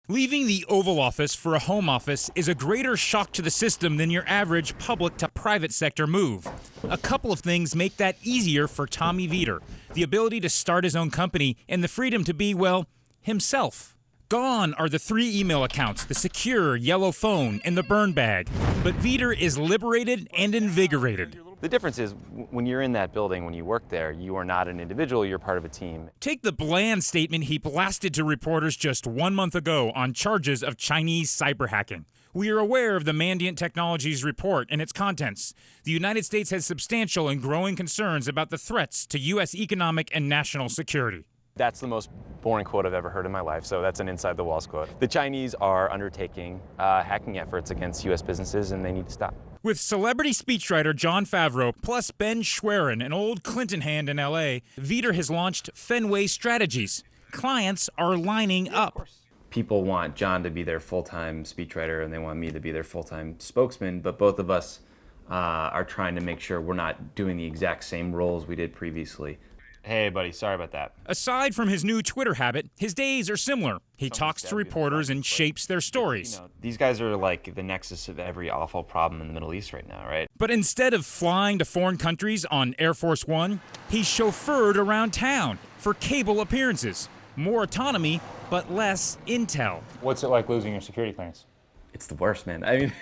Leaving the Oval Office for a home office is a greater shock to the system than your average public to private sector move. A couple of things make that easier for Tommy VIETOR: the ability to start his own company and the freedom to be, well, himself. Gone are the 3 email accounts, the secure yellow phone, and the burn bag. But VIETOR is liberated and invigorated. The difference is when you're in that building, when you work there, you are not an individual, you're part of a team. Take the bland statement he blasted to reporters just 1 month ago on charges of Chinese cyber hacking. We are aware of the Mandiant Technologies report and its contents. The United States has substantial and growing concerns about the threats to U.S. economic and national security. That's the most boring quote I've ever heard in my life, so that's an inside the walls quote. The Chinese are undertaking hacking efforts against U.S. businesses, and they need to stop. With celebrity speechwriter Jon Favreau plus Ben Schwerin, an old Clinton hand in L.A., VIETOR has launched FENWAY Strategies. Clients are lining up. People want John to be their full-time speechwriter, and they want me to be their full-time spokesman, but both of us are trying to make sure we're not doing the exact same roles we did previously. Hey, buddy, sorry about that. Aside from his new Twitter habit, his days are similar. He talks to reporters and shapes their stories. You know, these guys are like the nexus of every awful problem in the Middle East right now, right? But instead of flying to foreign countries on Air Force One, he's chauffeured around town for cable appearances. More autonomy, but less intel. What's it like losing your security clearance? It's the worst, man. I mean,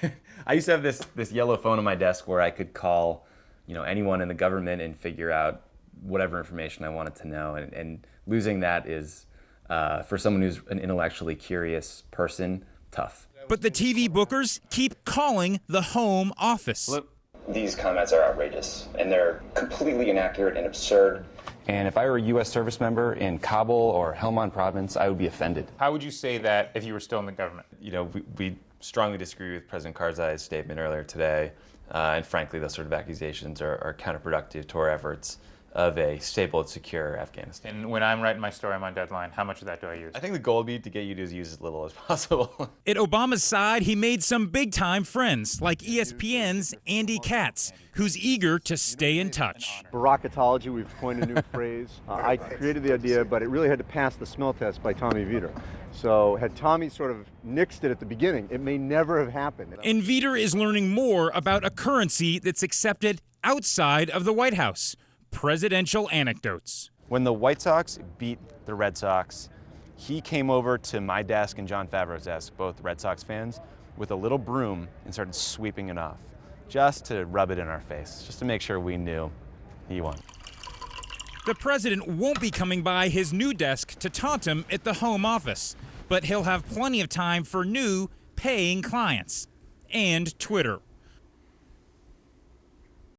I used to have this yellow phone on my desk where I could call, anyone in the government and figure out whatever information I wanted to know, and losing that is, for someone who's an intellectually curious person, tough. But the TV bookers keep calling the home office. These comments are outrageous, and they're completely inaccurate and absurd. And if I were a U.S. service member in Kabul or Helmand province, I would be offended. How would you say that if you were still in the government? We strongly disagree with President Karzai's statement earlier today, and frankly, those sort of accusations are counterproductive to our efforts of a stable and secure Afghanistan. And when I'm writing my story on my deadline, how much of that do I use? I think the goal would be to get you to use as little as possible. At Obama's side, he made some big-time friends, like ESPN's Andy KATZ, who's eager to stay in touch. Barakatology, we've coined a new phrase. I created the idea, but it really had to pass the smell test by Tommy VIETOR. So had Tommy sort of nixed it at the beginning, it may never have happened. And VIETOR is learning more about a currency that's accepted outside of the White House: presidential anecdotes. When the White Sox beat the Red Sox, he came over to my desk and Jon Favreau's desk, both Red Sox fans, with a little broom and started sweeping it off, just to rub it in our face, just to make sure we knew he won. The president won't be coming by his new desk to taunt him at the home office, but he'll have plenty of time for new paying clients and Twitter.